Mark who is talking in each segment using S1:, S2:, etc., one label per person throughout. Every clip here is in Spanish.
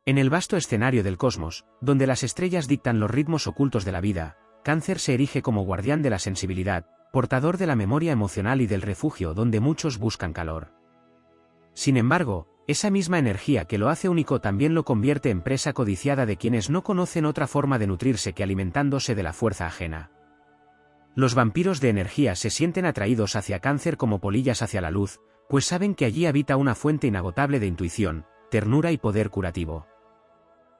S1: En el vasto escenario del cosmos, donde las estrellas dictan los ritmos ocultos de la vida, Cáncer se erige como guardián de la sensibilidad, portador de la memoria emocional y del refugio donde muchos buscan calor. Sin embargo, esa misma energía que lo hace único también lo convierte en presa codiciada de quienes no conocen otra forma de nutrirse que alimentándose de la fuerza ajena. Los vampiros de energía se sienten atraídos hacia Cáncer como polillas hacia la luz, pues saben que allí habita una fuente inagotable de intuición, ternura y poder curativo.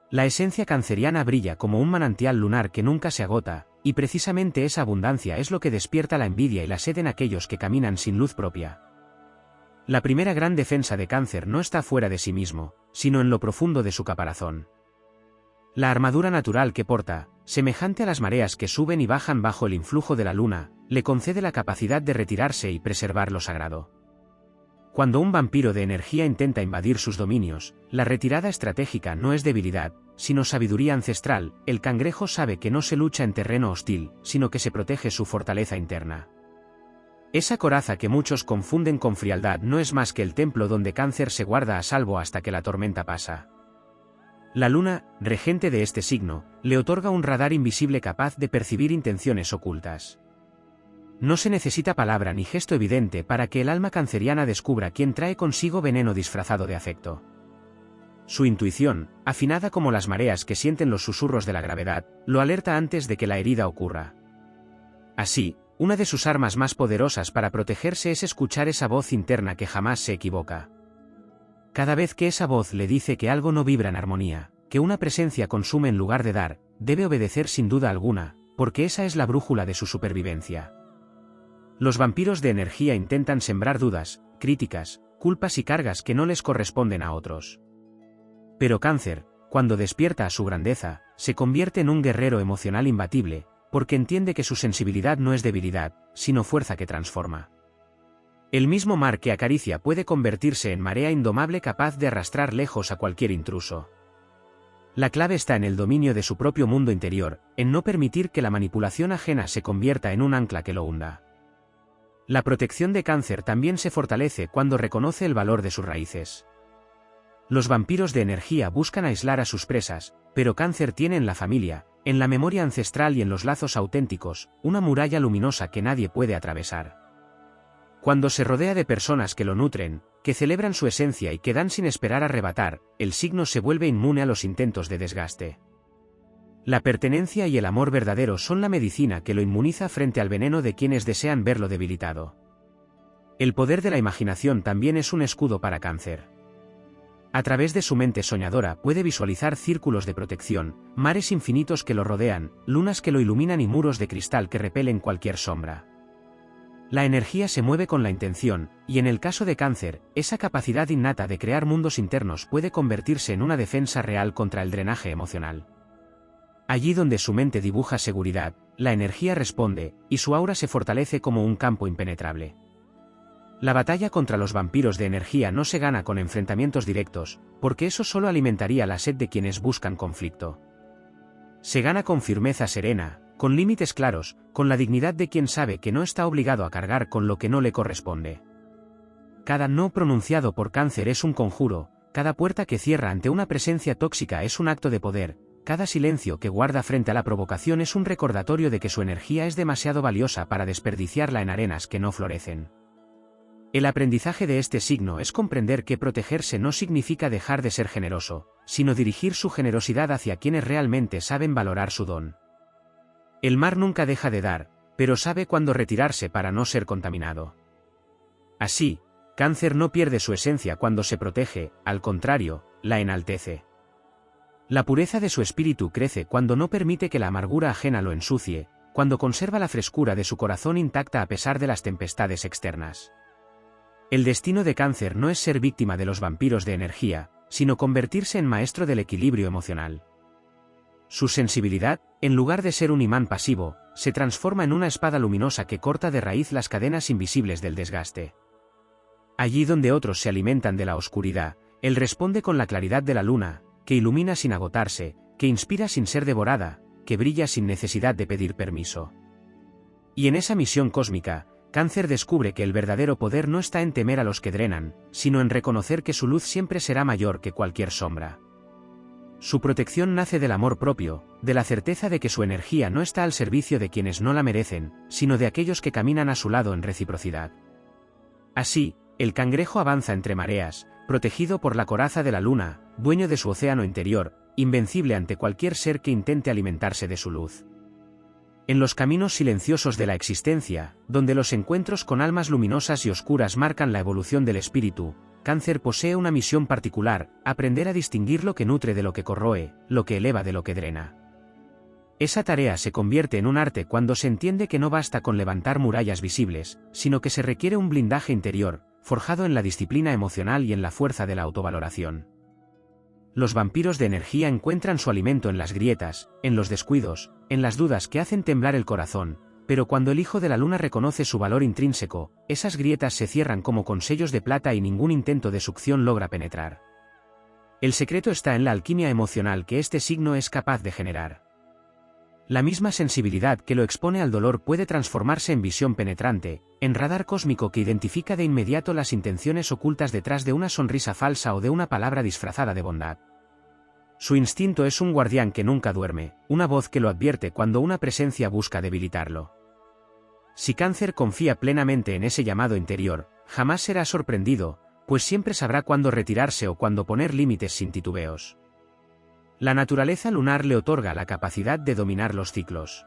S1: La esencia canceriana brilla como un manantial lunar que nunca se agota, y precisamente esa abundancia es lo que despierta la envidia y la sed en aquellos que caminan sin luz propia. La primera gran defensa de Cáncer no está fuera de sí mismo, sino en lo profundo de su caparazón. La armadura natural que porta, semejante a las mareas que suben y bajan bajo el influjo de la luna, le concede la capacidad de retirarse y preservar lo sagrado. Cuando un vampiro de energía intenta invadir sus dominios, la retirada estratégica no es debilidad, sino sabiduría ancestral. El cangrejo sabe que no se lucha en terreno hostil, sino que se protege su fortaleza interna. Esa coraza que muchos confunden con frialdad no es más que el templo donde Cáncer se guarda a salvo hasta que la tormenta pasa. La luna, regente de este signo, le otorga un radar invisible capaz de percibir intenciones ocultas. No se necesita palabra ni gesto evidente para que el alma canceriana descubra quién trae consigo veneno disfrazado de afecto. Su intuición, afinada como las mareas que sienten los susurros de la gravedad, lo alerta antes de que la herida ocurra. Así, una de sus armas más poderosas para protegerse es escuchar esa voz interna que jamás se equivoca. Cada vez que esa voz le dice que algo no vibra en armonía, que una presencia consume en lugar de dar, debe obedecer sin duda alguna, porque esa es la brújula de su supervivencia. Los vampiros de energía intentan sembrar dudas, críticas, culpas y cargas que no les corresponden a otros. Pero Cáncer, cuando despierta a su grandeza, se convierte en un guerrero emocional imbatible, porque entiende que su sensibilidad no es debilidad, sino fuerza que transforma. El mismo mar que acaricia puede convertirse en marea indomable capaz de arrastrar lejos a cualquier intruso. La clave está en el dominio de su propio mundo interior, en no permitir que la manipulación ajena se convierta en un ancla que lo hunda. La protección de Cáncer también se fortalece cuando reconoce el valor de sus raíces. Los vampiros de energía buscan aislar a sus presas, pero Cáncer tiene en la familia, en la memoria ancestral y en los lazos auténticos, una muralla luminosa que nadie puede atravesar. Cuando se rodea de personas que lo nutren, que celebran su esencia y que dan sin esperar arrebatar, el signo se vuelve inmune a los intentos de desgaste. La pertenencia y el amor verdadero son la medicina que lo inmuniza frente al veneno de quienes desean verlo debilitado. El poder de la imaginación también es un escudo para Cáncer. A través de su mente soñadora puede visualizar círculos de protección, mares infinitos que lo rodean, lunas que lo iluminan y muros de cristal que repelen cualquier sombra. La energía se mueve con la intención, y en el caso de Cáncer, esa capacidad innata de crear mundos internos puede convertirse en una defensa real contra el drenaje emocional. Allí donde su mente dibuja seguridad, la energía responde, y su aura se fortalece como un campo impenetrable. La batalla contra los vampiros de energía no se gana con enfrentamientos directos, porque eso solo alimentaría la sed de quienes buscan conflicto. Se gana con firmeza serena, con límites claros, con la dignidad de quien sabe que no está obligado a cargar con lo que no le corresponde. Cada no pronunciado por Cáncer es un conjuro, cada puerta que cierra ante una presencia tóxica es un acto de poder. Cada silencio que guarda frente a la provocación es un recordatorio de que su energía es demasiado valiosa para desperdiciarla en arenas que no florecen. El aprendizaje de este signo es comprender que protegerse no significa dejar de ser generoso, sino dirigir su generosidad hacia quienes realmente saben valorar su don. El mar nunca deja de dar, pero sabe cuándo retirarse para no ser contaminado. Así, Cáncer no pierde su esencia cuando se protege, al contrario, la enaltece. La pureza de su espíritu crece cuando no permite que la amargura ajena lo ensucie, cuando conserva la frescura de su corazón intacta a pesar de las tempestades externas. El destino de Cáncer no es ser víctima de los vampiros de energía, sino convertirse en maestro del equilibrio emocional. Su sensibilidad, en lugar de ser un imán pasivo, se transforma en una espada luminosa que corta de raíz las cadenas invisibles del desgaste. Allí donde otros se alimentan de la oscuridad, él responde con la claridad de la luna, que ilumina sin agotarse, que inspira sin ser devorada, que brilla sin necesidad de pedir permiso. Y en esa misión cósmica, Cáncer descubre que el verdadero poder no está en temer a los que drenan, sino en reconocer que su luz siempre será mayor que cualquier sombra. Su protección nace del amor propio, de la certeza de que su energía no está al servicio de quienes no la merecen, sino de aquellos que caminan a su lado en reciprocidad. Así, el cangrejo avanza entre mareas, protegido por la coraza de la luna, dueño de su océano interior, invencible ante cualquier ser que intente alimentarse de su luz. En los caminos silenciosos de la existencia, donde los encuentros con almas luminosas y oscuras marcan la evolución del espíritu, Cáncer posee una misión particular: aprender a distinguir lo que nutre de lo que corroe, lo que eleva de lo que drena. Esa tarea se convierte en un arte cuando se entiende que no basta con levantar murallas visibles, sino que se requiere un blindaje interior, forjado en la disciplina emocional y en la fuerza de la autovaloración. Los vampiros de energía encuentran su alimento en las grietas, en los descuidos, en las dudas que hacen temblar el corazón, pero cuando el hijo de la luna reconoce su valor intrínseco, esas grietas se cierran como con sellos de plata y ningún intento de succión logra penetrar. El secreto está en la alquimia emocional que este signo es capaz de generar. La misma sensibilidad que lo expone al dolor puede transformarse en visión penetrante, en radar cósmico que identifica de inmediato las intenciones ocultas detrás de una sonrisa falsa o de una palabra disfrazada de bondad. Su instinto es un guardián que nunca duerme, una voz que lo advierte cuando una presencia busca debilitarlo. Si Cáncer confía plenamente en ese llamado interior, jamás será sorprendido, pues siempre sabrá cuándo retirarse o cuándo poner límites sin titubeos. La naturaleza lunar le otorga la capacidad de dominar los ciclos.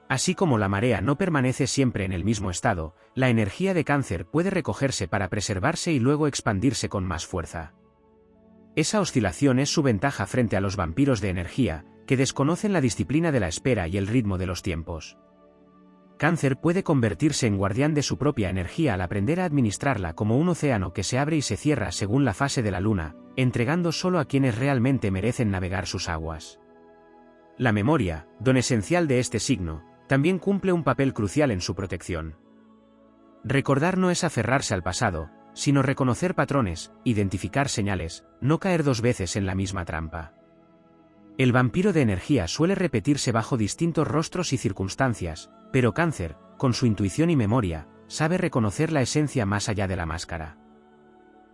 S1: Así como la marea no permanece siempre en el mismo estado, la energía de Cáncer puede recogerse para preservarse y luego expandirse con más fuerza. Esa oscilación es su ventaja frente a los vampiros de energía, que desconocen la disciplina de la espera y el ritmo de los tiempos. Cáncer puede convertirse en guardián de su propia energía al aprender a administrarla como un océano que se abre y se cierra según la fase de la luna, entregando solo a quienes realmente merecen navegar sus aguas. La memoria, don esencial de este signo, también cumple un papel crucial en su protección. Recordar no es aferrarse al pasado, sino reconocer patrones, identificar señales, no caer dos veces en la misma trampa. El vampiro de energía suele repetirse bajo distintos rostros y circunstancias, pero Cáncer, con su intuición y memoria, sabe reconocer la esencia más allá de la máscara.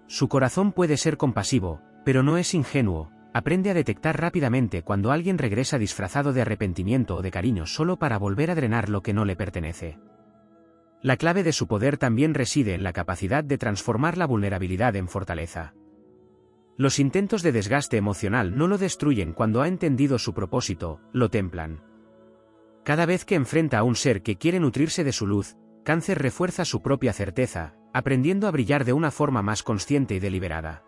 S1: Su corazón puede ser compasivo, pero no es ingenuo, aprende a detectar rápidamente cuando alguien regresa disfrazado de arrepentimiento o de cariño solo para volver a drenar lo que no le pertenece. La clave de su poder también reside en la capacidad de transformar la vulnerabilidad en fortaleza. Los intentos de desgaste emocional no lo destruyen cuando ha entendido su propósito, lo templan. Cada vez que enfrenta a un ser que quiere nutrirse de su luz, Cáncer refuerza su propia certeza, aprendiendo a brillar de una forma más consciente y deliberada.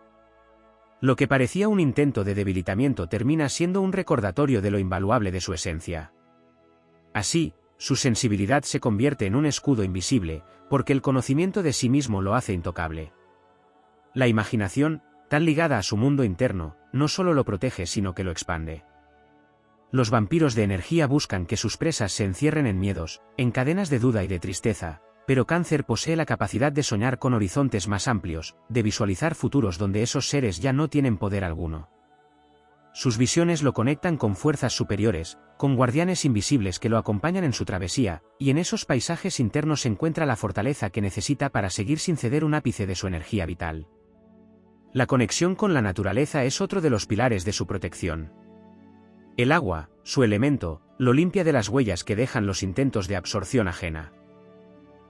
S1: Lo que parecía un intento de debilitamiento termina siendo un recordatorio de lo invaluable de su esencia. Así, su sensibilidad se convierte en un escudo invisible, porque el conocimiento de sí mismo lo hace intocable. La imaginación, tan ligada a su mundo interno, no solo lo protege sino que lo expande. Los vampiros de energía buscan que sus presas se encierren en miedos, en cadenas de duda y de tristeza, pero Cáncer posee la capacidad de soñar con horizontes más amplios, de visualizar futuros donde esos seres ya no tienen poder alguno. Sus visiones lo conectan con fuerzas superiores, con guardianes invisibles que lo acompañan en su travesía, y en esos paisajes internos se encuentra la fortaleza que necesita para seguir sin ceder un ápice de su energía vital. La conexión con la naturaleza es otro de los pilares de su protección. El agua, su elemento, lo limpia de las huellas que dejan los intentos de absorción ajena.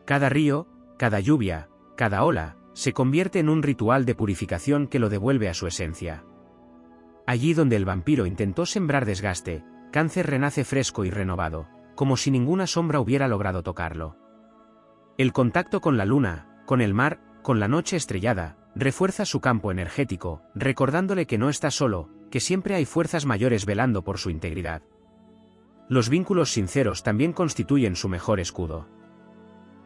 S1: Cada río, cada lluvia, cada ola, se convierte en un ritual de purificación que lo devuelve a su esencia. Allí donde el vampiro intentó sembrar desgaste, Cáncer renace fresco y renovado, como si ninguna sombra hubiera logrado tocarlo. El contacto con la luna, con el mar, con la noche estrellada, refuerza su campo energético, recordándole que no está solo, que siempre hay fuerzas mayores velando por su integridad. Los vínculos sinceros también constituyen su mejor escudo.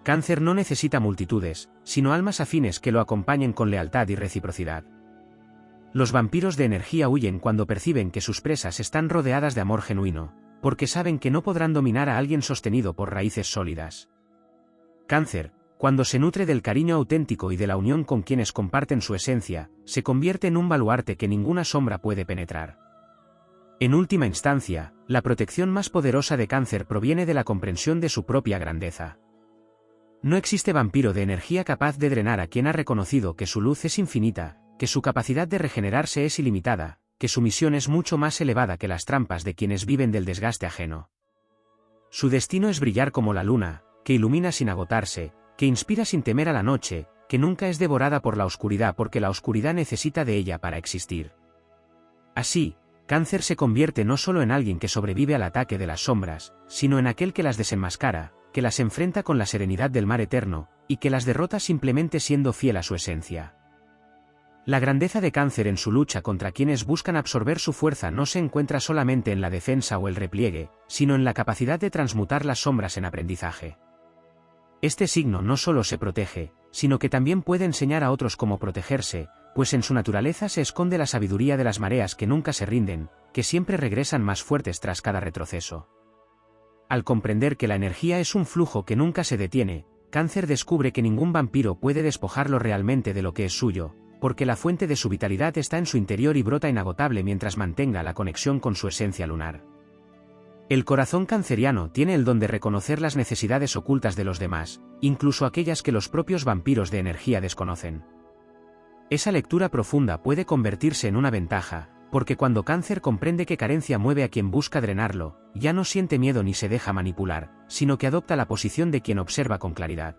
S1: Cáncer no necesita multitudes, sino almas afines que lo acompañen con lealtad y reciprocidad. Los vampiros de energía huyen cuando perciben que sus presas están rodeadas de amor genuino, porque saben que no podrán dominar a alguien sostenido por raíces sólidas. Cáncer, cuando se nutre del cariño auténtico y de la unión con quienes comparten su esencia, se convierte en un baluarte que ninguna sombra puede penetrar. En última instancia, la protección más poderosa de Cáncer proviene de la comprensión de su propia grandeza. No existe vampiro de energía capaz de drenar a quien ha reconocido que su luz es infinita, que su capacidad de regenerarse es ilimitada, que su misión es mucho más elevada que las trampas de quienes viven del desgaste ajeno. Su destino es brillar como la luna, que ilumina sin agotarse, que inspira sin temer a la noche, que nunca es devorada por la oscuridad porque la oscuridad necesita de ella para existir. Así, Cáncer se convierte no solo en alguien que sobrevive al ataque de las sombras, sino en aquel que las desenmascara, que las enfrenta con la serenidad del mar eterno, y que las derrota simplemente siendo fiel a su esencia. La grandeza de Cáncer en su lucha contra quienes buscan absorber su fuerza no se encuentra solamente en la defensa o el repliegue, sino en la capacidad de transmutar las sombras en aprendizaje. Este signo no solo se protege, sino que también puede enseñar a otros cómo protegerse, pues en su naturaleza se esconde la sabiduría de las mareas que nunca se rinden, que siempre regresan más fuertes tras cada retroceso. Al comprender que la energía es un flujo que nunca se detiene, Cáncer descubre que ningún vampiro puede despojarlo realmente de lo que es suyo, porque la fuente de su vitalidad está en su interior y brota inagotable mientras mantenga la conexión con su esencia lunar. El corazón canceriano tiene el don de reconocer las necesidades ocultas de los demás, incluso aquellas que los propios vampiros de energía desconocen. Esa lectura profunda puede convertirse en una ventaja, porque cuando Cáncer comprende que carencia mueve a quien busca drenarlo, ya no siente miedo ni se deja manipular, sino que adopta la posición de quien observa con claridad.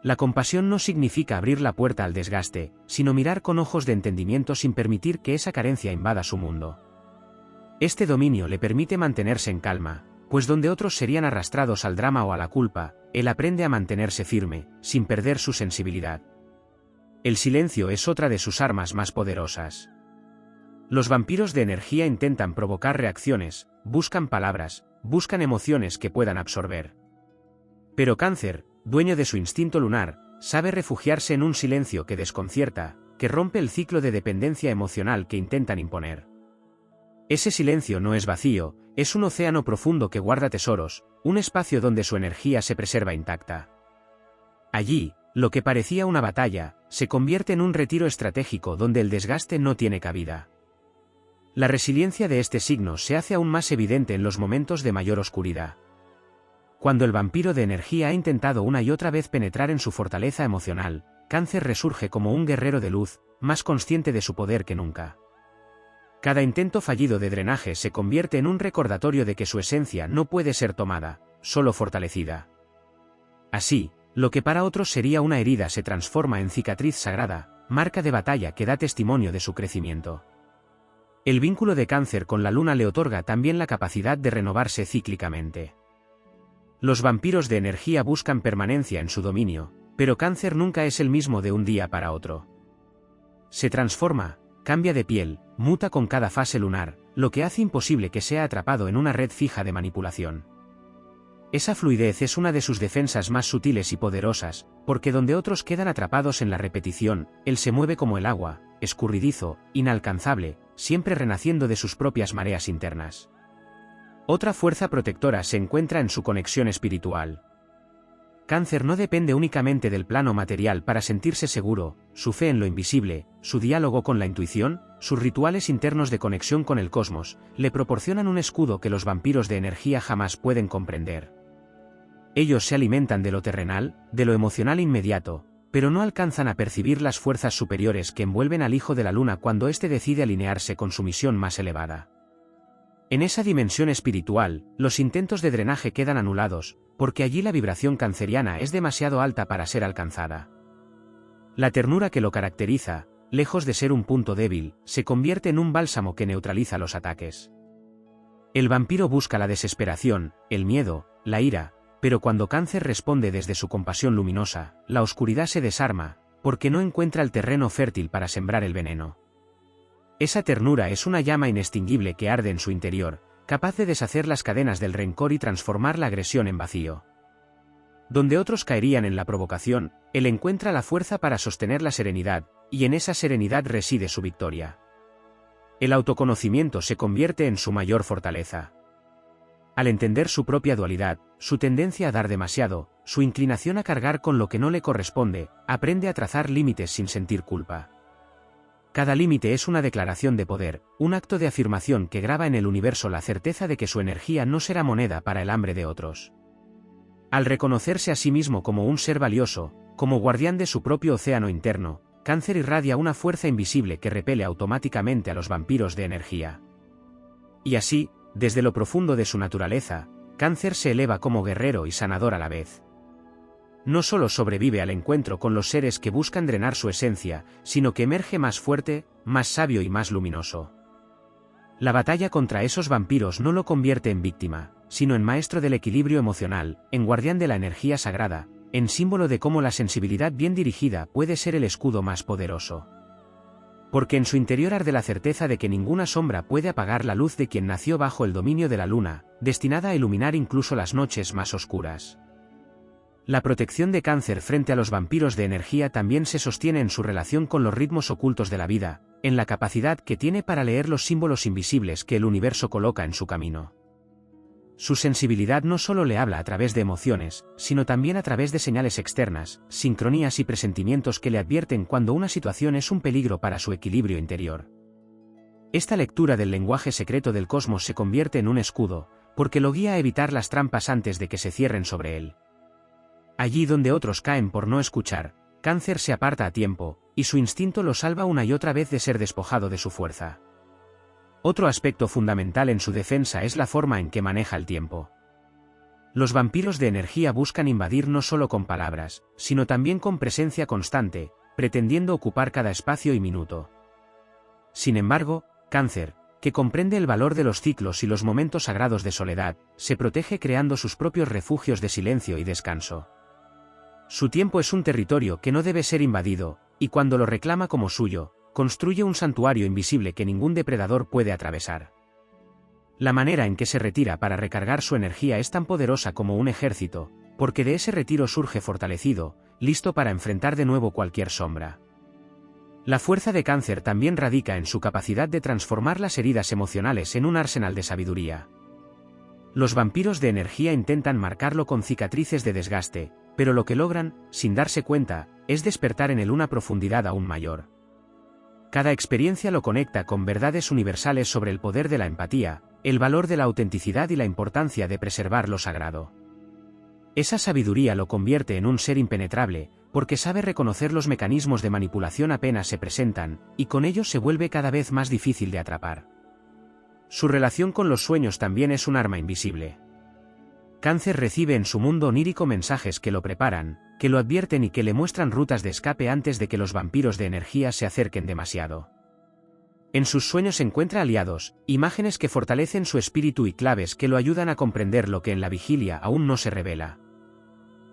S1: La compasión no significa abrir la puerta al desgaste, sino mirar con ojos de entendimiento sin permitir que esa carencia invada su mundo. Este dominio le permite mantenerse en calma, pues donde otros serían arrastrados al drama o a la culpa, él aprende a mantenerse firme, sin perder su sensibilidad. El silencio es otra de sus armas más poderosas. Los vampiros de energía intentan provocar reacciones, buscan palabras, buscan emociones que puedan absorber. Pero Cáncer, dueño de su instinto lunar, sabe refugiarse en un silencio que desconcierta, que rompe el ciclo de dependencia emocional que intentan imponer. Ese silencio no es vacío, es un océano profundo que guarda tesoros, un espacio donde su energía se preserva intacta. Allí, lo que parecía una batalla, se convierte en un retiro estratégico donde el desgaste no tiene cabida. La resiliencia de este signo se hace aún más evidente en los momentos de mayor oscuridad. Cuando el vampiro de energía ha intentado una y otra vez penetrar en su fortaleza emocional, Cáncer resurge como un guerrero de luz, más consciente de su poder que nunca. Cada intento fallido de drenaje se convierte en un recordatorio de que su esencia no puede ser tomada, solo fortalecida. Así, lo que para otros sería una herida se transforma en cicatriz sagrada, marca de batalla que da testimonio de su crecimiento. El vínculo de Cáncer con la luna le otorga también la capacidad de renovarse cíclicamente. Los vampiros de energía buscan permanencia en su dominio, pero Cáncer nunca es el mismo de un día para otro. Se transforma, cambia de piel, muta con cada fase lunar, lo que hace imposible que sea atrapado en una red fija de manipulación. Esa fluidez es una de sus defensas más sutiles y poderosas, porque donde otros quedan atrapados en la repetición, él se mueve como el agua, escurridizo, inalcanzable, siempre renaciendo de sus propias mareas internas. Otra fuerza protectora se encuentra en su conexión espiritual. Cáncer no depende únicamente del plano material para sentirse seguro, su fe en lo invisible, su diálogo con la intuición, sus rituales internos de conexión con el cosmos, le proporcionan un escudo que los vampiros de energía jamás pueden comprender. Ellos se alimentan de lo terrenal, de lo emocional inmediato, pero no alcanzan a percibir las fuerzas superiores que envuelven al hijo de la luna cuando éste decide alinearse con su misión más elevada. En esa dimensión espiritual, los intentos de drenaje quedan anulados, porque allí la vibración canceriana es demasiado alta para ser alcanzada. La ternura que lo caracteriza, lejos de ser un punto débil, se convierte en un bálsamo que neutraliza los ataques. El vampiro busca la desesperación, el miedo, la ira, pero cuando Cáncer responde desde su compasión luminosa, la oscuridad se desarma, porque no encuentra el terreno fértil para sembrar el veneno. Esa ternura es una llama inextinguible que arde en su interior, capaz de deshacer las cadenas del rencor y transformar la agresión en vacío. Donde otros caerían en la provocación, él encuentra la fuerza para sostener la serenidad, y en esa serenidad reside su victoria. El autoconocimiento se convierte en su mayor fortaleza. Al entender su propia dualidad, su tendencia a dar demasiado, su inclinación a cargar con lo que no le corresponde, aprende a trazar límites sin sentir culpa. Cada límite es una declaración de poder, un acto de afirmación que graba en el universo la certeza de que su energía no será moneda para el hambre de otros. Al reconocerse a sí mismo como un ser valioso, como guardián de su propio océano interno, Cáncer irradia una fuerza invisible que repele automáticamente a los vampiros de energía. Y así, desde lo profundo de su naturaleza, Cáncer se eleva como guerrero y sanador a la vez. No solo sobrevive al encuentro con los seres que buscan drenar su esencia, sino que emerge más fuerte, más sabio y más luminoso. La batalla contra esos vampiros no lo convierte en víctima, sino en maestro del equilibrio emocional, en guardián de la energía sagrada, en símbolo de cómo la sensibilidad bien dirigida puede ser el escudo más poderoso. Porque en su interior arde la certeza de que ninguna sombra puede apagar la luz de quien nació bajo el dominio de la luna, destinada a iluminar incluso las noches más oscuras. La protección de Cáncer frente a los vampiros de energía también se sostiene en su relación con los ritmos ocultos de la vida, en la capacidad que tiene para leer los símbolos invisibles que el universo coloca en su camino. Su sensibilidad no solo le habla a través de emociones, sino también a través de señales externas, sincronías y presentimientos que le advierten cuando una situación es un peligro para su equilibrio interior. Esta lectura del lenguaje secreto del cosmos se convierte en un escudo, porque lo guía a evitar las trampas antes de que se cierren sobre él. Allí donde otros caen por no escuchar, Cáncer se aparta a tiempo, y su instinto lo salva una y otra vez de ser despojado de su fuerza. Otro aspecto fundamental en su defensa es la forma en que maneja el tiempo. Los vampiros de energía buscan invadir no solo con palabras, sino también con presencia constante, pretendiendo ocupar cada espacio y minuto. Sin embargo, Cáncer, que comprende el valor de los ciclos y los momentos sagrados de soledad, se protege creando sus propios refugios de silencio y descanso. Su tiempo es un territorio que no debe ser invadido, y cuando lo reclama como suyo, construye un santuario invisible que ningún depredador puede atravesar. La manera en que se retira para recargar su energía es tan poderosa como un ejército, porque de ese retiro surge fortalecido, listo para enfrentar de nuevo cualquier sombra. La fuerza de Cáncer también radica en su capacidad de transformar las heridas emocionales en un arsenal de sabiduría. Los vampiros de energía intentan marcarlo con cicatrices de desgaste, pero lo que logran, sin darse cuenta, es despertar en él una profundidad aún mayor. Cada experiencia lo conecta con verdades universales sobre el poder de la empatía, el valor de la autenticidad y la importancia de preservar lo sagrado. Esa sabiduría lo convierte en un ser impenetrable, porque sabe reconocer los mecanismos de manipulación apenas se presentan, y con ellos se vuelve cada vez más difícil de atrapar. Su relación con los sueños también es un arma invisible. Cáncer recibe en su mundo onírico mensajes que lo preparan, que lo advierten y que le muestran rutas de escape antes de que los vampiros de energía se acerquen demasiado. En sus sueños encuentra aliados, imágenes que fortalecen su espíritu y claves que lo ayudan a comprender lo que en la vigilia aún no se revela.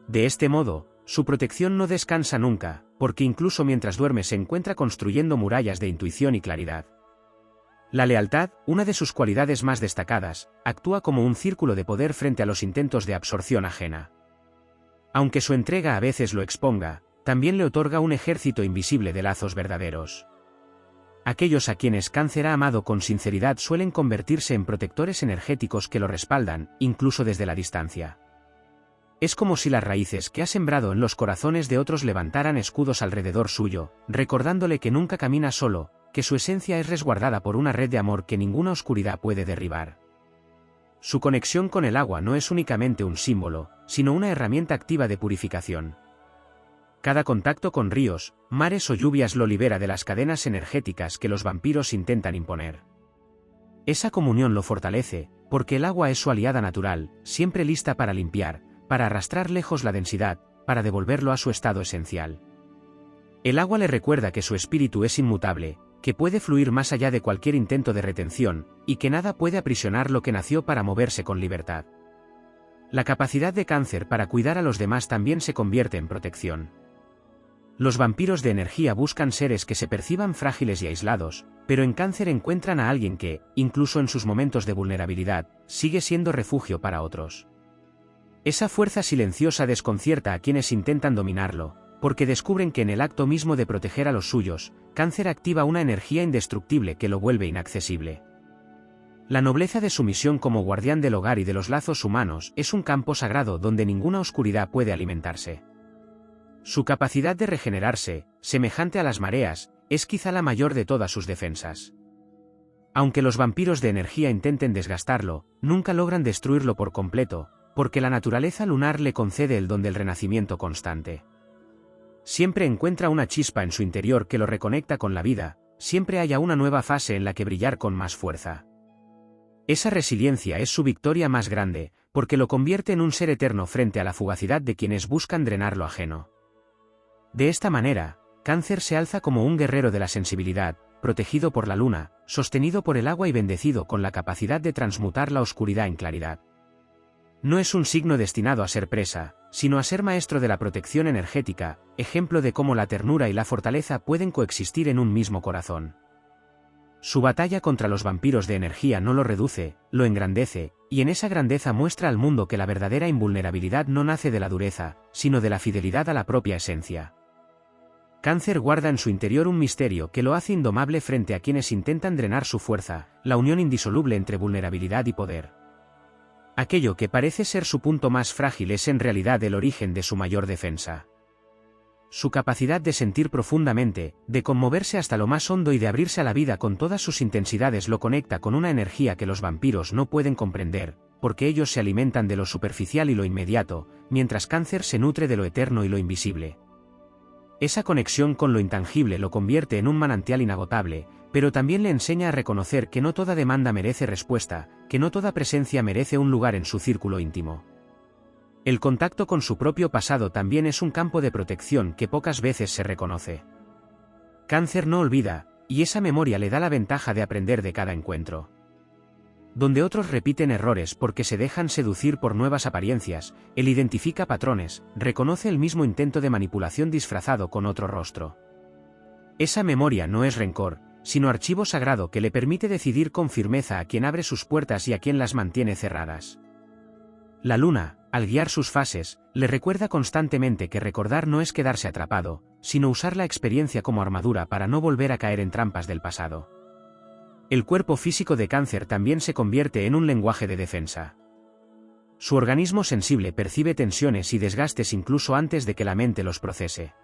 S1: De este modo, su protección no descansa nunca, porque incluso mientras duerme se encuentra construyendo murallas de intuición y claridad. La lealtad, una de sus cualidades más destacadas, actúa como un círculo de poder frente a los intentos de absorción ajena. Aunque su entrega a veces lo exponga, también le otorga un ejército invisible de lazos verdaderos. Aquellos a quienes Cáncer ha amado con sinceridad suelen convertirse en protectores energéticos que lo respaldan, incluso desde la distancia. Es como si las raíces que ha sembrado en los corazones de otros levantaran escudos alrededor suyo, recordándole que nunca camina solo, que su esencia es resguardada por una red de amor que ninguna oscuridad puede derribar. Su conexión con el agua no es únicamente un símbolo, sino una herramienta activa de purificación. Cada contacto con ríos, mares o lluvias lo libera de las cadenas energéticas que los vampiros intentan imponer. Esa comunión lo fortalece, porque el agua es su aliada natural, siempre lista para limpiar, para arrastrar lejos la densidad, para devolverlo a su estado esencial. El agua le recuerda que su espíritu es inmutable, que puede fluir más allá de cualquier intento de retención, y que nada puede aprisionar lo que nació para moverse con libertad. La capacidad de Cáncer para cuidar a los demás también se convierte en protección. Los vampiros de energía buscan seres que se perciban frágiles y aislados, pero en Cáncer encuentran a alguien que, incluso en sus momentos de vulnerabilidad, sigue siendo refugio para otros. Esa fuerza silenciosa desconcierta a quienes intentan dominarlo, porque descubren que en el acto mismo de proteger a los suyos, Cáncer activa una energía indestructible que lo vuelve inaccesible. La nobleza de su misión como guardián del hogar y de los lazos humanos es un campo sagrado donde ninguna oscuridad puede alimentarse. Su capacidad de regenerarse, semejante a las mareas, es quizá la mayor de todas sus defensas. Aunque los vampiros de energía intenten desgastarlo, nunca logran destruirlo por completo, porque la naturaleza lunar le concede el don del renacimiento constante. Siempre encuentra una chispa en su interior que lo reconecta con la vida, siempre haya una nueva fase en la que brillar con más fuerza. Esa resiliencia es su victoria más grande, porque lo convierte en un ser eterno frente a la fugacidad de quienes buscan drenar lo ajeno. De esta manera, Cáncer se alza como un guerrero de la sensibilidad, protegido por la luna, sostenido por el agua y bendecido con la capacidad de transmutar la oscuridad en claridad. No es un signo destinado a ser presa, sino a ser maestro de la protección energética, ejemplo de cómo la ternura y la fortaleza pueden coexistir en un mismo corazón. Su batalla contra los vampiros de energía no lo reduce, lo engrandece, y en esa grandeza muestra al mundo que la verdadera invulnerabilidad no nace de la dureza, sino de la fidelidad a la propia esencia. Cáncer guarda en su interior un misterio que lo hace indomable frente a quienes intentan drenar su fuerza, la unión indisoluble entre vulnerabilidad y poder. Aquello que parece ser su punto más frágil es en realidad el origen de su mayor defensa. Su capacidad de sentir profundamente, de conmoverse hasta lo más hondo y de abrirse a la vida con todas sus intensidades lo conecta con una energía que los vampiros no pueden comprender, porque ellos se alimentan de lo superficial y lo inmediato, mientras Cáncer se nutre de lo eterno y lo invisible. Esa conexión con lo intangible lo convierte en un manantial inagotable, pero también le enseña a reconocer que no toda demanda merece respuesta, que no toda presencia merece un lugar en su círculo íntimo. El contacto con su propio pasado también es un campo de protección que pocas veces se reconoce. Cáncer no olvida, y esa memoria le da la ventaja de aprender de cada encuentro. Donde otros repiten errores porque se dejan seducir por nuevas apariencias, él identifica patrones, reconoce el mismo intento de manipulación disfrazado con otro rostro. Esa memoria no es rencor, sino archivo sagrado que le permite decidir con firmeza a quién abre sus puertas y a quién las mantiene cerradas. La luna, al guiar sus fases, le recuerda constantemente que recordar no es quedarse atrapado, sino usar la experiencia como armadura para no volver a caer en trampas del pasado. El cuerpo físico de Cáncer también se convierte en un lenguaje de defensa. Su organismo sensible percibe tensiones y desgastes incluso antes de que la mente los procese.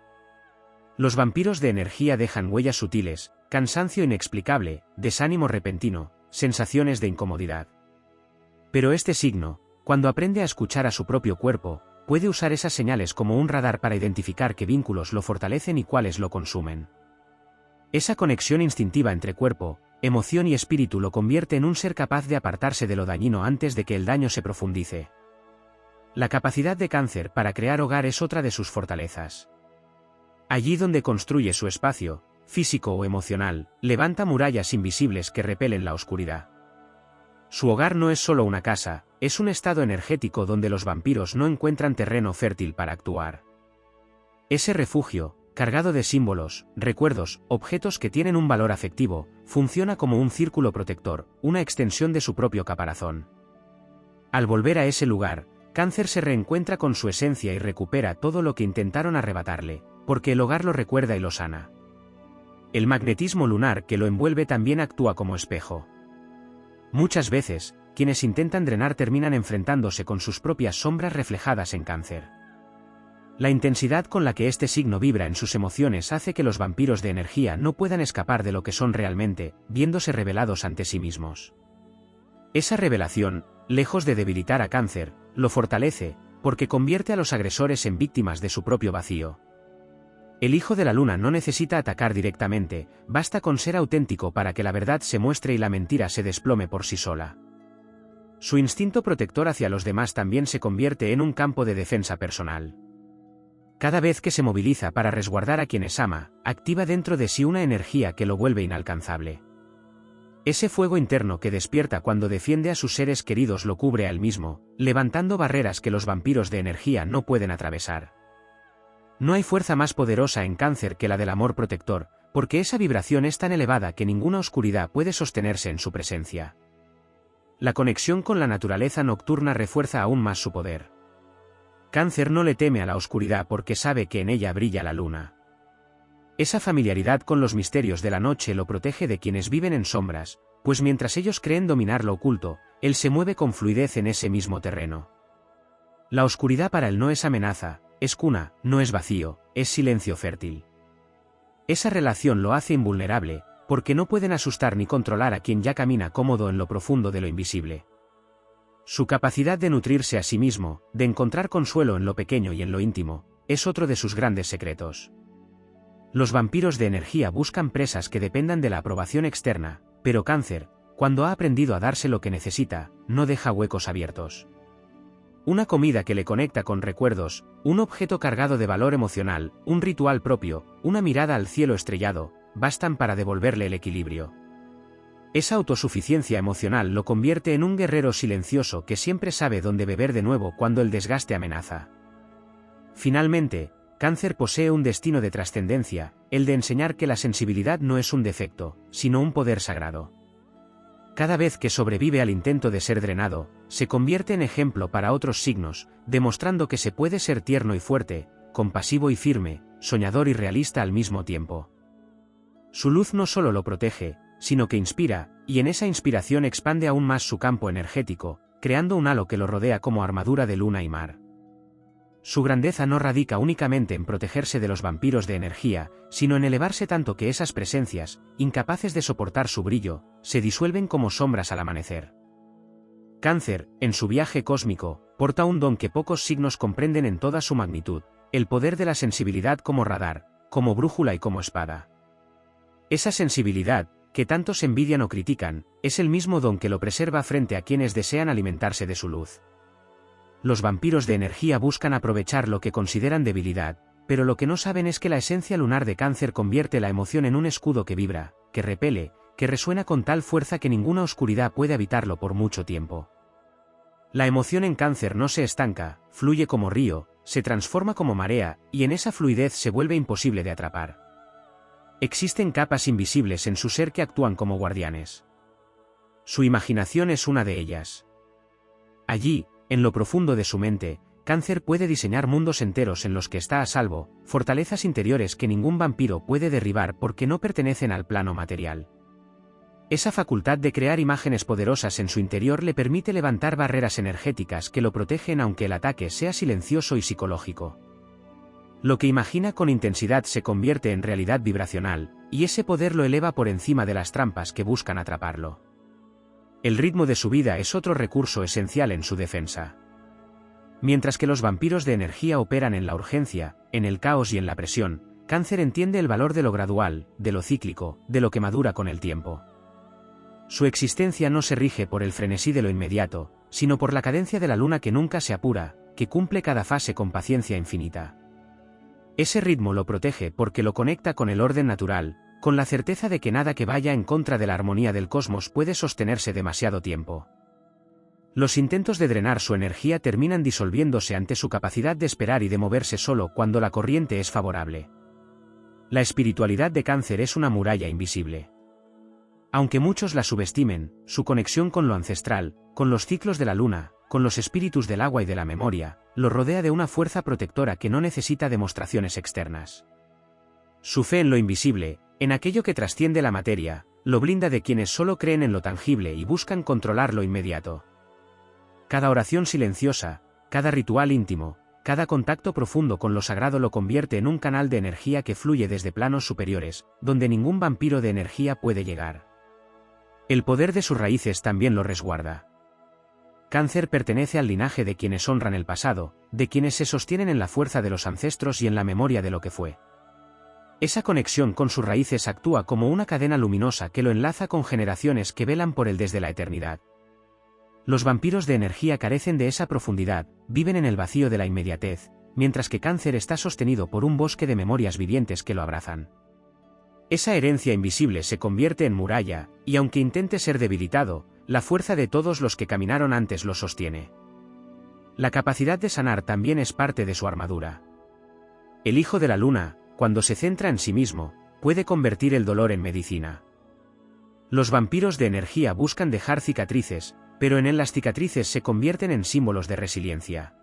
S1: Los vampiros de energía dejan huellas sutiles, cansancio inexplicable, desánimo repentino, sensaciones de incomodidad. Pero este signo, cuando aprende a escuchar a su propio cuerpo, puede usar esas señales como un radar para identificar qué vínculos lo fortalecen y cuáles lo consumen. Esa conexión instintiva entre cuerpo, emoción y espíritu lo convierte en un ser capaz de apartarse de lo dañino antes de que el daño se profundice. La capacidad de Cáncer para crear hogar es otra de sus fortalezas. Allí donde construye su espacio, físico o emocional, levanta murallas invisibles que repelen la oscuridad. Su hogar no es solo una casa, es un estado energético donde los vampiros no encuentran terreno fértil para actuar. Ese refugio, cargado de símbolos, recuerdos, objetos que tienen un valor afectivo, funciona como un círculo protector, una extensión de su propio caparazón. Al volver a ese lugar, Cáncer se reencuentra con su esencia y recupera todo lo que intentaron arrebatarle, porque el hogar lo recuerda y lo sana. El magnetismo lunar que lo envuelve también actúa como espejo. Muchas veces, quienes intentan drenar terminan enfrentándose con sus propias sombras reflejadas en Cáncer. La intensidad con la que este signo vibra en sus emociones hace que los vampiros de energía no puedan escapar de lo que son realmente, viéndose revelados ante sí mismos. Esa revelación, lejos de debilitar a Cáncer, lo fortalece, porque convierte a los agresores en víctimas de su propio vacío. El hijo de la luna no necesita atacar directamente, basta con ser auténtico para que la verdad se muestre y la mentira se desplome por sí sola. Su instinto protector hacia los demás también se convierte en un campo de defensa personal. Cada vez que se moviliza para resguardar a quienes ama, activa dentro de sí una energía que lo vuelve inalcanzable. Ese fuego interno que despierta cuando defiende a sus seres queridos lo cubre a él mismo, levantando barreras que los vampiros de energía no pueden atravesar. No hay fuerza más poderosa en Cáncer que la del amor protector, porque esa vibración es tan elevada que ninguna oscuridad puede sostenerse en su presencia. La conexión con la naturaleza nocturna refuerza aún más su poder. Cáncer no le teme a la oscuridad porque sabe que en ella brilla la luna. Esa familiaridad con los misterios de la noche lo protege de quienes viven en sombras, pues mientras ellos creen dominar lo oculto, él se mueve con fluidez en ese mismo terreno. La oscuridad para él no es amenaza, es cuna, no es vacío, es silencio fértil. Esa relación lo hace invulnerable, porque no pueden asustar ni controlar a quien ya camina cómodo en lo profundo de lo invisible. Su capacidad de nutrirse a sí mismo, de encontrar consuelo en lo pequeño y en lo íntimo, es otro de sus grandes secretos. Los vampiros de energía buscan presas que dependan de la aprobación externa, pero Cáncer, cuando ha aprendido a darse lo que necesita, no deja huecos abiertos. Una comida que le conecta con recuerdos, un objeto cargado de valor emocional, un ritual propio, una mirada al cielo estrellado, bastan para devolverle el equilibrio. Esa autosuficiencia emocional lo convierte en un guerrero silencioso que siempre sabe dónde beber de nuevo cuando el desgaste amenaza. Finalmente, Cáncer posee un destino de trascendencia, el de enseñar que la sensibilidad no es un defecto, sino un poder sagrado. Cada vez que sobrevive al intento de ser drenado, se convierte en ejemplo para otros signos, demostrando que se puede ser tierno y fuerte, compasivo y firme, soñador y realista al mismo tiempo. Su luz no solo lo protege, sino que inspira, y en esa inspiración expande aún más su campo energético, creando un halo que lo rodea como armadura de luna y mar. Su grandeza no radica únicamente en protegerse de los vampiros de energía, sino en elevarse tanto que esas presencias, incapaces de soportar su brillo, se disuelven como sombras al amanecer. Cáncer, en su viaje cósmico, porta un don que pocos signos comprenden en toda su magnitud, el poder de la sensibilidad como radar, como brújula y como espada. Esa sensibilidad, que tantos envidian o critican, es el mismo don que lo preserva frente a quienes desean alimentarse de su luz. Los vampiros de energía buscan aprovechar lo que consideran debilidad, pero lo que no saben es que la esencia lunar de Cáncer convierte la emoción en un escudo que vibra, que repele, que resuena con tal fuerza que ninguna oscuridad puede habitarlo por mucho tiempo. La emoción en Cáncer no se estanca, fluye como río, se transforma como marea, y en esa fluidez se vuelve imposible de atrapar. Existen capas invisibles en su ser que actúan como guardianes. Su imaginación es una de ellas. Allí, en lo profundo de su mente, Cáncer puede diseñar mundos enteros en los que está a salvo, fortalezas interiores que ningún vampiro puede derribar porque no pertenecen al plano material. Esa facultad de crear imágenes poderosas en su interior le permite levantar barreras energéticas que lo protegen aunque el ataque sea silencioso y psicológico. Lo que imagina con intensidad se convierte en realidad vibracional, y ese poder lo eleva por encima de las trampas que buscan atraparlo. El ritmo de su vida es otro recurso esencial en su defensa. Mientras que los vampiros de energía operan en la urgencia, en el caos y en la presión, Cáncer entiende el valor de lo gradual, de lo cíclico, de lo que madura con el tiempo. Su existencia no se rige por el frenesí de lo inmediato, sino por la cadencia de la luna que nunca se apura, que cumple cada fase con paciencia infinita. Ese ritmo lo protege porque lo conecta con el orden natural, con la certeza de que nada que vaya en contra de la armonía del cosmos puede sostenerse demasiado tiempo. Los intentos de drenar su energía terminan disolviéndose ante su capacidad de esperar y de moverse solo cuando la corriente es favorable. La espiritualidad de Cáncer es una muralla invisible. Aunque muchos la subestimen, su conexión con lo ancestral, con los ciclos de la luna, con los espíritus del agua y de la memoria, lo rodea de una fuerza protectora que no necesita demostraciones externas. Su fe en lo invisible, en aquello que trasciende la materia, lo blinda de quienes solo creen en lo tangible y buscan controlar lo inmediato. Cada oración silenciosa, cada ritual íntimo, cada contacto profundo con lo sagrado lo convierte en un canal de energía que fluye desde planos superiores, donde ningún vampiro de energía puede llegar. El poder de sus raíces también lo resguarda. Cáncer pertenece al linaje de quienes honran el pasado, de quienes se sostienen en la fuerza de los ancestros y en la memoria de lo que fue. Esa conexión con sus raíces actúa como una cadena luminosa que lo enlaza con generaciones que velan por él desde la eternidad. Los vampiros de energía carecen de esa profundidad, viven en el vacío de la inmediatez, mientras que Cáncer está sostenido por un bosque de memorias vivientes que lo abrazan. Esa herencia invisible se convierte en muralla, y aunque intente ser debilitado, la fuerza de todos los que caminaron antes lo sostiene. La capacidad de sanar también es parte de su armadura. El hijo de la luna, cuando se centra en sí mismo, puede convertir el dolor en medicina. Los vampiros de energía buscan dejar cicatrices, pero en él las cicatrices se convierten en símbolos de resiliencia.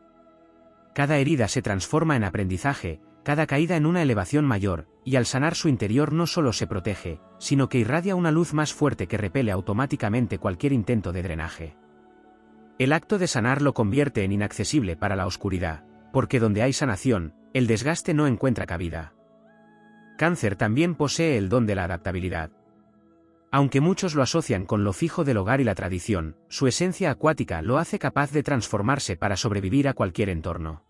S1: Cada herida se transforma en aprendizaje, cada caída en una elevación mayor, y al sanar su interior no solo se protege, sino que irradia una luz más fuerte que repele automáticamente cualquier intento de drenaje. El acto de sanar lo convierte en inaccesible para la oscuridad, porque donde hay sanación, el desgaste no encuentra cabida. Cáncer también posee el don de la adaptabilidad. Aunque muchos lo asocian con lo fijo del hogar y la tradición, su esencia acuática lo hace capaz de transformarse para sobrevivir a cualquier entorno.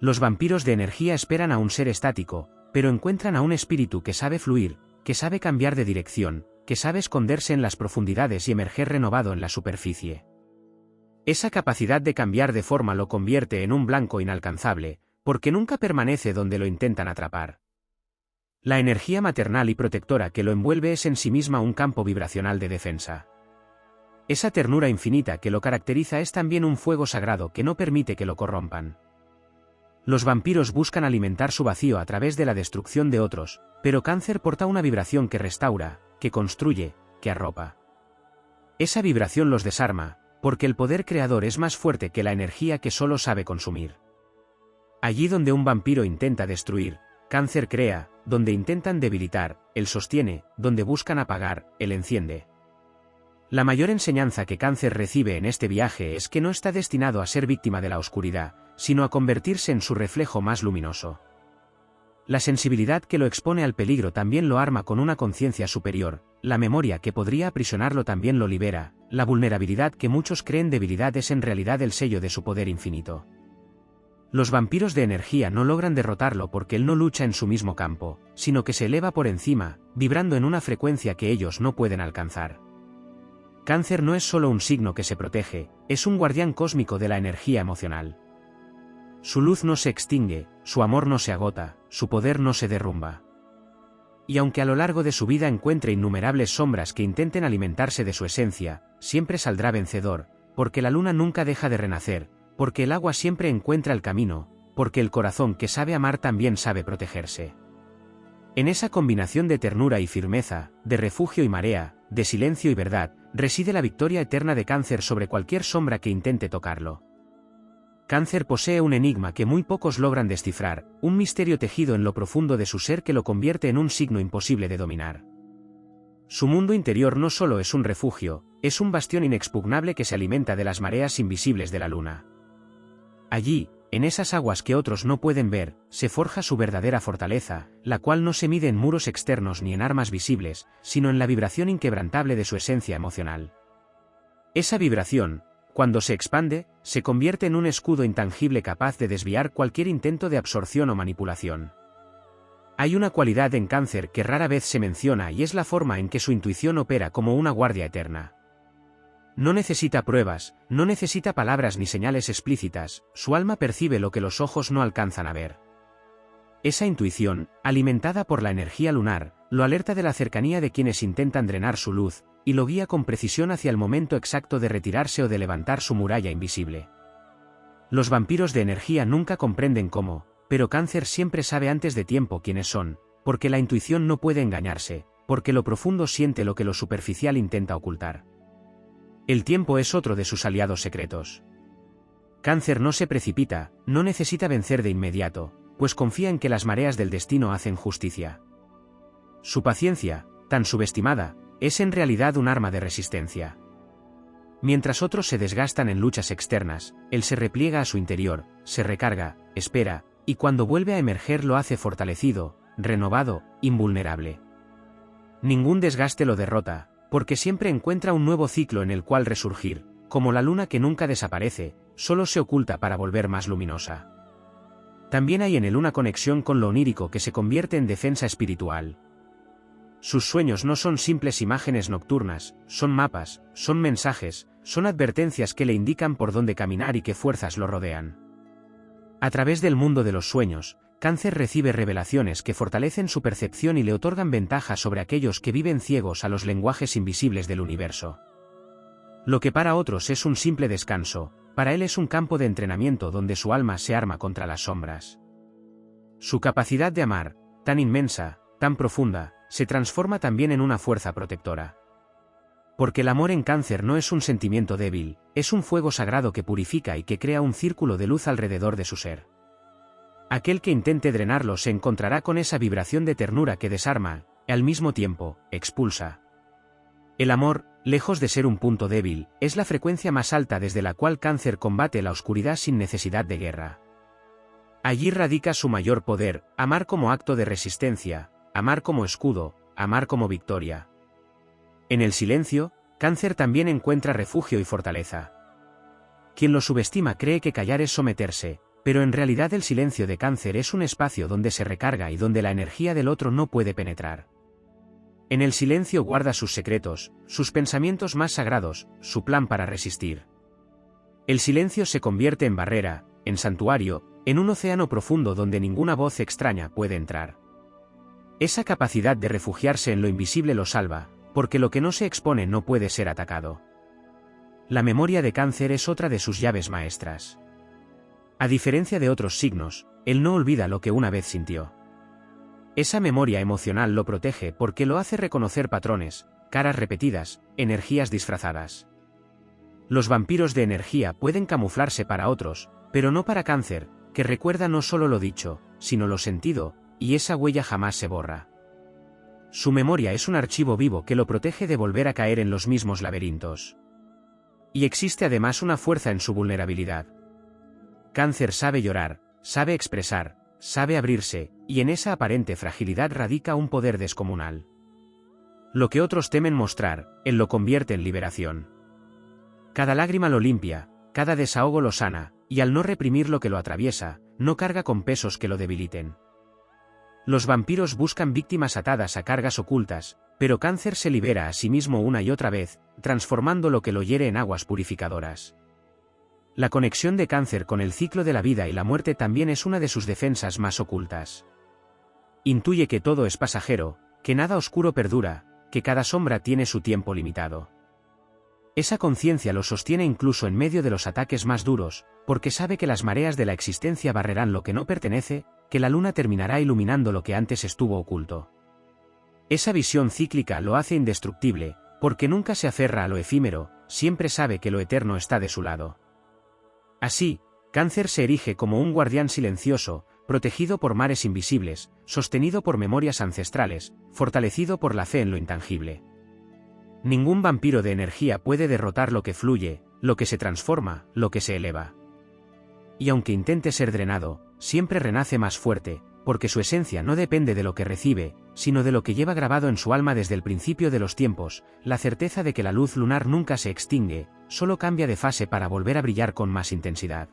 S1: Los vampiros de energía esperan a un ser estático, pero encuentran a un espíritu que sabe fluir, que sabe cambiar de dirección, que sabe esconderse en las profundidades y emerger renovado en la superficie. Esa capacidad de cambiar de forma lo convierte en un blanco inalcanzable, porque nunca permanece donde lo intentan atrapar. La energía maternal y protectora que lo envuelve es en sí misma un campo vibracional de defensa. Esa ternura infinita que lo caracteriza es también un fuego sagrado que no permite que lo corrompan. Los vampiros buscan alimentar su vacío a través de la destrucción de otros, pero Cáncer porta una vibración que restaura, que construye, que arropa. Esa vibración los desarma, porque el poder creador es más fuerte que la energía que solo sabe consumir. Allí donde un vampiro intenta destruir, Cáncer crea; donde intentan debilitar, él sostiene; donde buscan apagar, él enciende. La mayor enseñanza que Cáncer recibe en este viaje es que no está destinado a ser víctima de la oscuridad, sino a convertirse en su reflejo más luminoso. La sensibilidad que lo expone al peligro también lo arma con una conciencia superior, la memoria que podría aprisionarlo también lo libera, la vulnerabilidad que muchos creen debilidad es en realidad el sello de su poder infinito. Los vampiros de energía no logran derrotarlo porque él no lucha en su mismo campo, sino que se eleva por encima, vibrando en una frecuencia que ellos no pueden alcanzar. Cáncer no es solo un signo que se protege, es un guardián cósmico de la energía emocional. Su luz no se extingue, su amor no se agota, su poder no se derrumba. Y aunque a lo largo de su vida encuentre innumerables sombras que intenten alimentarse de su esencia, siempre saldrá vencedor, porque la luna nunca deja de renacer, porque el agua siempre encuentra el camino, porque el corazón que sabe amar también sabe protegerse. En esa combinación de ternura y firmeza, de refugio y marea, de silencio y verdad, reside la victoria eterna de Cáncer sobre cualquier sombra que intente tocarlo. Cáncer posee un enigma que muy pocos logran descifrar, un misterio tejido en lo profundo de su ser que lo convierte en un signo imposible de dominar. Su mundo interior no solo es un refugio, es un bastión inexpugnable que se alimenta de las mareas invisibles de la luna. Allí, en esas aguas que otros no pueden ver, se forja su verdadera fortaleza, la cual no se mide en muros externos ni en armas visibles, sino en la vibración inquebrantable de su esencia emocional. Esa vibración, cuando se expande, se convierte en un escudo intangible capaz de desviar cualquier intento de absorción o manipulación. Hay una cualidad en Cáncer que rara vez se menciona y es la forma en que su intuición opera como una guardia eterna. No necesita pruebas, no necesita palabras ni señales explícitas, su alma percibe lo que los ojos no alcanzan a ver. Esa intuición, alimentada por la energía lunar, lo alerta de la cercanía de quienes intentan drenar su luz, y lo guía con precisión hacia el momento exacto de retirarse o de levantar su muralla invisible. Los vampiros de energía nunca comprenden cómo, pero Cáncer siempre sabe antes de tiempo quiénes son, porque la intuición no puede engañarse, porque lo profundo siente lo que lo superficial intenta ocultar. El tiempo es otro de sus aliados secretos. Cáncer no se precipita, no necesita vencer de inmediato, pues confía en que las mareas del destino hacen justicia. Su paciencia, tan subestimada, es en realidad un arma de resistencia. Mientras otros se desgastan en luchas externas, él se repliega a su interior, se recarga, espera, y cuando vuelve a emerger lo hace fortalecido, renovado, invulnerable. Ningún desgaste lo derrota, porque siempre encuentra un nuevo ciclo en el cual resurgir, como la luna que nunca desaparece, solo se oculta para volver más luminosa. También hay en él una conexión con lo onírico que se convierte en defensa espiritual. Sus sueños no son simples imágenes nocturnas, son mapas, son mensajes, son advertencias que le indican por dónde caminar y qué fuerzas lo rodean. A través del mundo de los sueños, Cáncer recibe revelaciones que fortalecen su percepción y le otorgan ventaja sobre aquellos que viven ciegos a los lenguajes invisibles del universo. Lo que para otros es un simple descanso, para él es un campo de entrenamiento donde su alma se arma contra las sombras. Su capacidad de amar, tan inmensa, tan profunda, se transforma también en una fuerza protectora. Porque el amor en Cáncer no es un sentimiento débil, es un fuego sagrado que purifica y que crea un círculo de luz alrededor de su ser. Aquel que intente drenarlo se encontrará con esa vibración de ternura que desarma, y al mismo tiempo, expulsa. El amor, lejos de ser un punto débil, es la frecuencia más alta desde la cual Cáncer combate la oscuridad sin necesidad de guerra. Allí radica su mayor poder, amar como acto de resistencia, amar como escudo, amar como victoria. En el silencio, Cáncer también encuentra refugio y fortaleza. Quien lo subestima cree que callar es someterse, Pero en realidad el silencio de Cáncer es un espacio donde se recarga y donde la energía del otro no puede penetrar. En el silencio guarda sus secretos, sus pensamientos más sagrados, su plan para resistir. El silencio se convierte en barrera, en santuario, en un océano profundo donde ninguna voz extraña puede entrar. Esa capacidad de refugiarse en lo invisible lo salva, porque lo que no se expone no puede ser atacado. La memoria de Cáncer es otra de sus llaves maestras. A diferencia de otros signos, él no olvida lo que una vez sintió. Esa memoria emocional lo protege porque lo hace reconocer patrones, caras repetidas, energías disfrazadas. Los vampiros de energía pueden camuflarse para otros, pero no para Cáncer, que recuerda no solo lo dicho, sino lo sentido, y esa huella jamás se borra. Su memoria es un archivo vivo que lo protege de volver a caer en los mismos laberintos. Y existe además una fuerza en su vulnerabilidad. Cáncer sabe llorar, sabe expresar, sabe abrirse, y en esa aparente fragilidad radica un poder descomunal. Lo que otros temen mostrar, él lo convierte en liberación. Cada lágrima lo limpia, cada desahogo lo sana, y al no reprimir lo que lo atraviesa, no carga con pesos que lo debiliten. Los vampiros buscan víctimas atadas a cargas ocultas, pero Cáncer se libera a sí mismo una y otra vez, transformando lo que lo hiere en aguas purificadoras. La conexión de Cáncer con el ciclo de la vida y la muerte también es una de sus defensas más ocultas. Intuye que todo es pasajero, que nada oscuro perdura, que cada sombra tiene su tiempo limitado. Esa conciencia lo sostiene incluso en medio de los ataques más duros, porque sabe que las mareas de la existencia barrerán lo que no pertenece, que la luna terminará iluminando lo que antes estuvo oculto. Esa visión cíclica lo hace indestructible, porque nunca se aferra a lo efímero, siempre sabe que lo eterno está de su lado. Así, Cáncer se erige como un guardián silencioso, protegido por mares invisibles, sostenido por memorias ancestrales, fortalecido por la fe en lo intangible. Ningún vampiro de energía puede derrotar lo que fluye, lo que se transforma, lo que se eleva. Y aunque intente ser drenado, siempre renace más fuerte, porque su esencia no depende de lo que recibe, sino de lo que lleva grabado en su alma desde el principio de los tiempos, la certeza de que la luz lunar nunca se extingue, solo cambia de fase para volver a brillar con más intensidad.